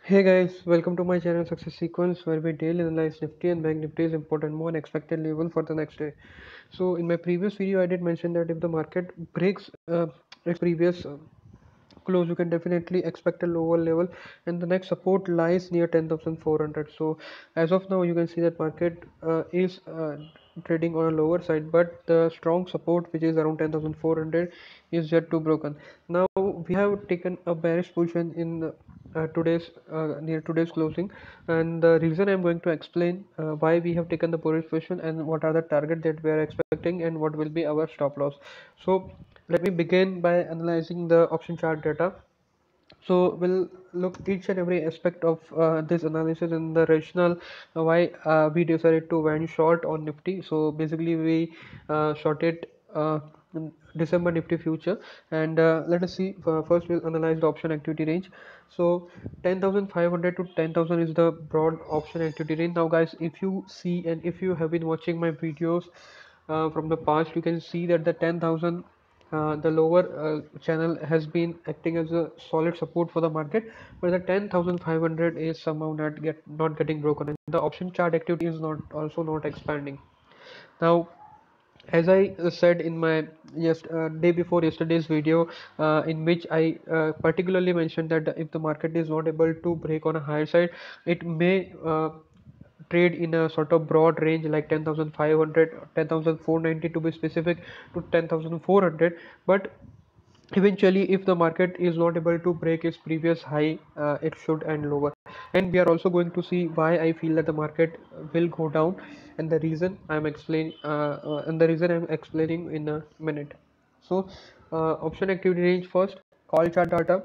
Hey guys, welcome to my channel Success Sequence where we daily analyze Nifty and Bank Nifty's important move and expected level for the next day. So in my previous video I did mention that if the market breaks its previous close, you can definitely expect a lower level and the next support lies near 10,400. So as of now you can see that market is trading on a lower side, but the strong support which is around 10,400 is yet to broken. Now we have taken a bearish position in today's near today's closing, and the reason I'm going to explain why we have taken the bullish position and what are the target that we are expecting and what will be our stop loss. So let me begin by analyzing the option chart data. So we'll look each and every aspect of this analysis and the rationale why we decided to went short on Nifty. So basically we shorted in December Nifty future, and let us see. First we'll analyze the option activity range. So 10,500 to 10,000 is the broad option activity range. Now guys, if you see and if you have been watching my videos from the past, you can see that the 10,000, the lower channel has been acting as a solid support for the market, but the 10,500 is somehow not getting broken, and the option chart activity is not expanding. Now, as I said in my day before yesterday's video, in which I particularly mentioned that if the market is not able to break on a higher side, it may trade in a sort of broad range like 10,500, 10,490 to be specific, to 10,400. But eventually if the market is not able to break its previous high, it should end lower, and we are also going to see why I feel that the market will go down, and the reason I'm explaining in a minute. So option activity range first, call chart data.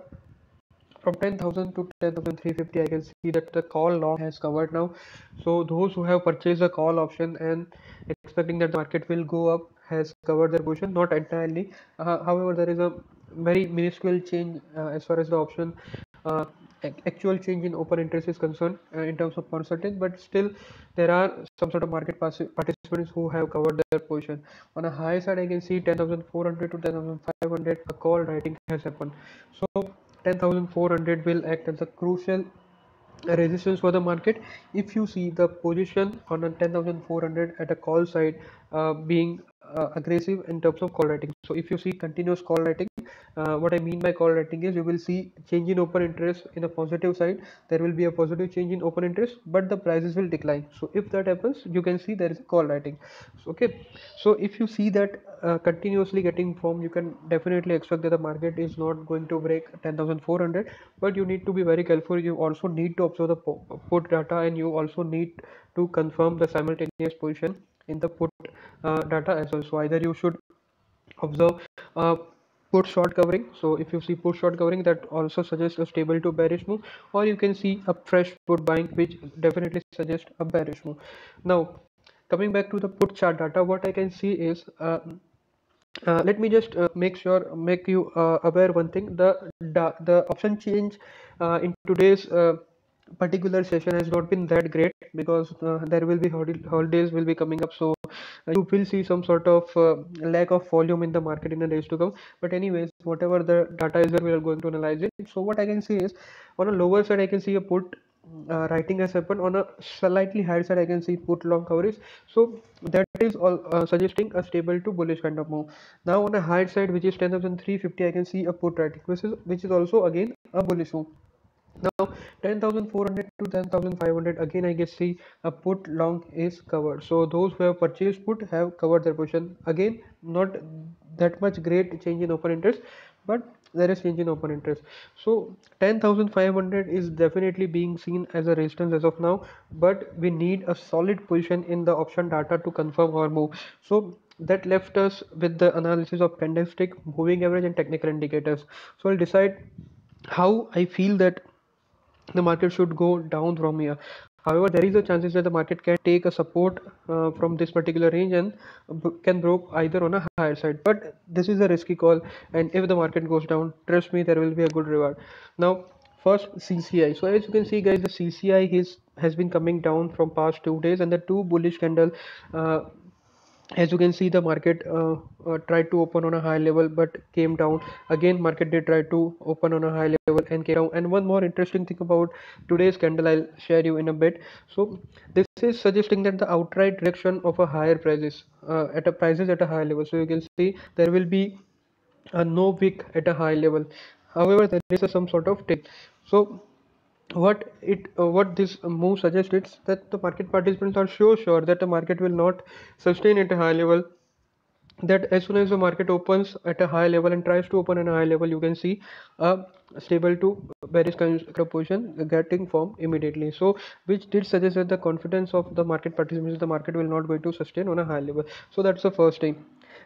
From 10,000 to 10,350, I can see that the call long has covered now. So those who have purchased the call option and expecting that the market will go up has covered their position, not entirely. However, there is a very minuscule change as far as the option uh, actual change in open interest is concerned in terms of percentage, but still there are some sort of market participants who have covered their position. On a high side, I can see 10,400 to 10,500, a call writing has happened. So 10,400 will act as a crucial resistance for the market. If you see the position on a 10,400 at a call side being aggressive in terms of call writing. So if you see continuous call writing, what I mean by call writing is you will see change in open interest in a positive side. There will be a positive change in open interest, but the prices will decline. So if that happens, you can see there is a call writing. So, okay, so if you see that continuously getting formed, you can definitely expect that the market is not going to break 10,400, but you need to be very careful. You also need to observe the put data, and you also need to confirm the simultaneous position in the put data as well. So either you should observe uh, put short covering. So if you see put short covering, that also suggests a stable to bearish move, or you can see a fresh put buying, which definitely suggests a bearish move. Now coming back to the put chart data, what I can see is let me just make you aware one thing. The option change in today's particular session has not been that great, because there will be holidays will be coming up. So you will see some sort of lack of volume in the market in the days to come. But anyways, whatever the data is there, we are going to analyze it. So what I can see is, on a lower side I can see a put writing has happened. On a slightly higher side I can see put long coverage. So that is all suggesting a stable to bullish kind of move. Now on a higher side, which is 10,350, I can see a put writing, which is also again a bullish move. Now 10,400 to 10,500, again I can see a put long is covered. So those who have purchased put have covered their position. Again, not that much great change in open interest, but there is change in open interest. So 10,500 is definitely being seen as a resistance as of now, but we need a solid position in the option data to confirm our move. So that left us with the analysis of candlestick, moving average and technical indicators. So I'll decide how I feel that the market should go down from here. However, there is a chances that the market can take a support from this particular range and can broke either on a higher side. But this is a risky call, and if the market goes down, trust me, there will be a good reward. Now, first CCI. So as you can see, guys, the CCI has been coming down from past 2 days, and the two bullish candle uh, as you can see, the market tried to open on a high level but came down. Again, market did try to open on a high level and came down. And one more interesting thing about today's candle I'll share you in a bit. So this is suggesting that the outright rejection of a higher prices at a prices at a high level. So you can see there will be a no wick at a high level. However, there is some sort of tick. So what this move suggests is that the market participants are so sure that the market will not sustain at a high level, that as soon as the market opens at a high level and tries to open at a high level, you can see a stable to bearish kind of position getting formed immediately. So which did suggest that the confidence of the market participants, the market will not going to sustain on a high level. So that's the first thing.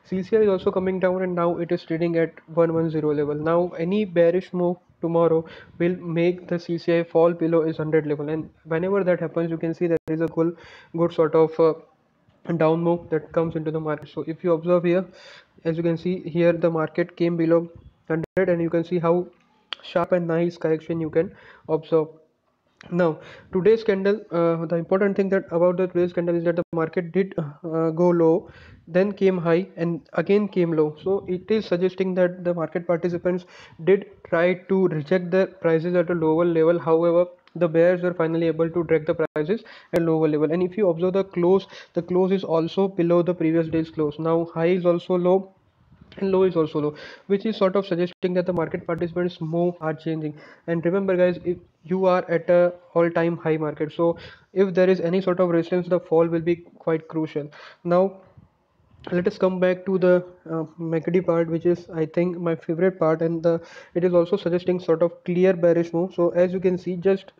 CCI is also coming down and now it is trading at 110 level. Now any bearish move tomorrow will make the CCI fall below is 100 level, and whenever that happens, you can see there is a good sort of down move that comes into the market. So if you observe here, as you can see here, the market came below 100 and you can see how sharp and nice correction you can observe. Now today's candle, the important thing that about the today's candle is that the market did go low, then came high and again came low. So it is suggesting that the market participants did try to reject the prices at a lower level. However, the bears were finally able to drag the prices at lower level. And if you observe the close is also below the previous day's close. Now high is also low and low is also low, which is sort of suggesting that the market participants move are changing. And remember guys, if you are at a all-time high market, so if there is any sort of resistance, the fall will be quite crucial. Now let us come back to the MACD part, which is I think my favorite part, and it is also suggesting sort of clear bearish move. So as you can see, just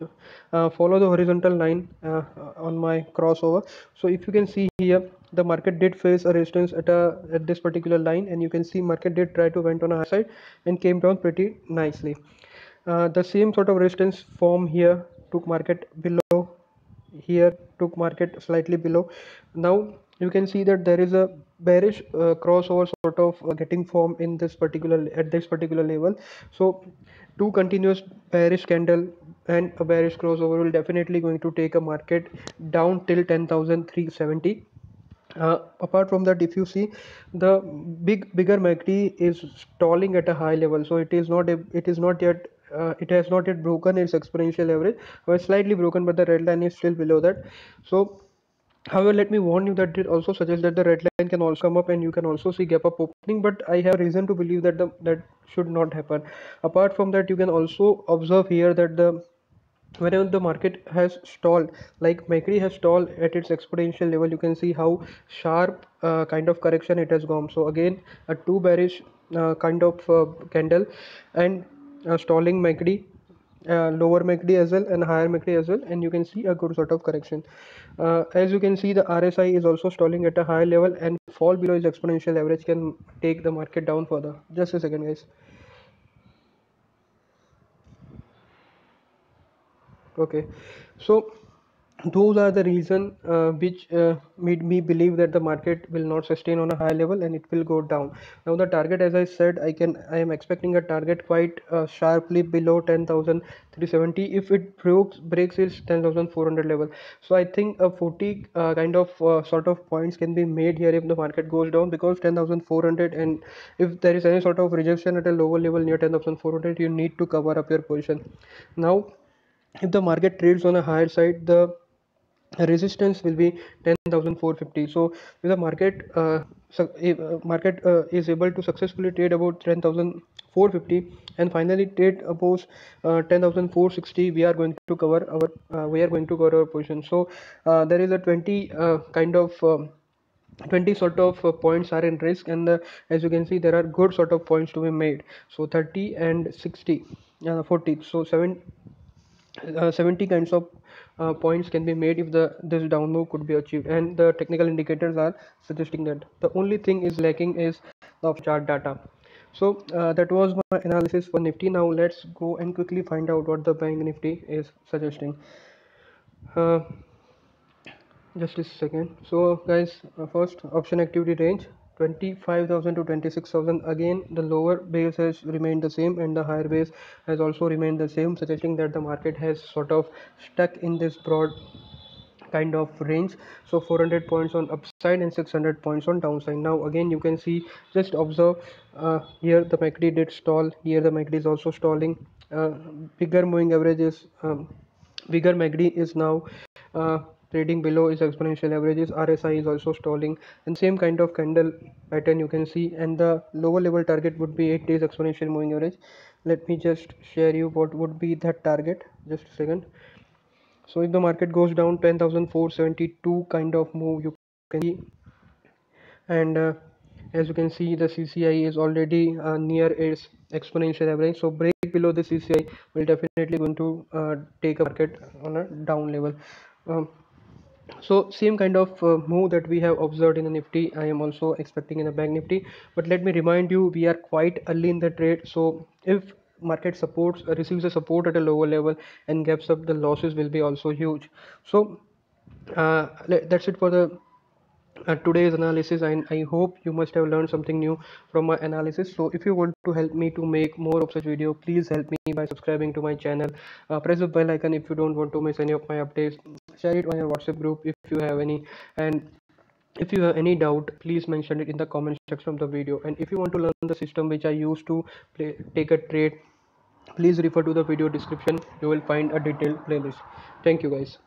follow the horizontal line on my crossover. So if you can see here, the market did face a resistance at this particular line, and you can see market did try to went on a high side and came down pretty nicely. The same sort of resistance form here, took market below, here took market slightly below. Now you can see that there is a bearish crossover sort of getting formed in this particular at this particular level. So two continuous bearish candle and a bearish crossover will definitely going to take a market down till 10,370. Apart from that, if you see, the bigger MACD is stalling at a high level, so it is not yet it has not yet broken its exponential average, or slightly broken, but the red line is still below that. So however, let me warn you that it also suggests that the red line can also come up and you can also see gap up opening, but I have reason to believe that that should not happen. Apart from that, you can also observe here that the whenever the market has stalled, like MACD has stalled at its exponential level, you can see how sharp kind of correction it has gone. So again, a two bearish kind of candle, and stalling MACD, lower MACD as well and higher MACD as well, and you can see a good sort of correction. As you can see, the RSI is also stalling at a high level, and fall below its exponential average can take the market down further. Just a second guys. Okay, so those are the reason which made me believe that the market will not sustain on a high level and it will go down. Now the target, as I said, I am expecting a target quite sharply below 10,370. If it breaks its 10,400 level, so I think a 40 kind of sort of points can be made here if the market goes down, because 10,400, and if there is any sort of rejection at a lower level near 10,400, you need to cover up your position. Now if the market trades on a higher side, the resistance will be 10,450. So if the market is able to successfully trade about 10,450 and finally trade above 10,460, we are going to cover our position. So there is a 20 kind of 20 sort of points are in risk, and as you can see, there are good sort of points to be made. So 30 and 60, 40, so 70 kinds of points can be made if this down move could be achieved, and the technical indicators are suggesting that. The only thing is lacking is of chart data. So that was my analysis for Nifty. Now let's go and quickly find out what the Bank Nifty is suggesting. uh, just a second. So guys, first option activity range 25,000 to 26,000. Again, the lower base has remained the same and the higher base has also remained the same, suggesting that the market has sort of stuck in this broad kind of range. So 400 points on upside and 600 points on downside. Now again you can see, just observe, here the MACD did stall, here the MACD is also stalling. uh, Bigger moving averages, bigger MACD is now uh, trading below its exponential averages. RSI is also stalling, and same kind of candle pattern you can see, and the lower level target would be 8 days exponential moving average. Let me just share you what would be that target, just a second. So if the market goes down, 10,472 kind of move you can see, and as you can see, the CCI is already near its exponential average. So break below the CCI will definitely going to take a market on a down level. Um, so same kind of move that we have observed in the Nifty, I am also expecting in the Bank Nifty. But let me remind you, we are quite early in the trade. So if market supports receives a support at a lower level and gaps up, the losses will be also huge. So that's it for the today's analysis, and I hope you must have learned something new from my analysis. So if you want to help me to make more of such video, please help me by subscribing to my channel. Press the bell icon if you don't want to miss any of my updates. Share it on your WhatsApp group if you have any, and if you have any doubt, please mention it in the comment section of the video. And if you want to learn the system which I use to take a trade, please refer to the video description. You will find a detailed playlist. Thank you guys.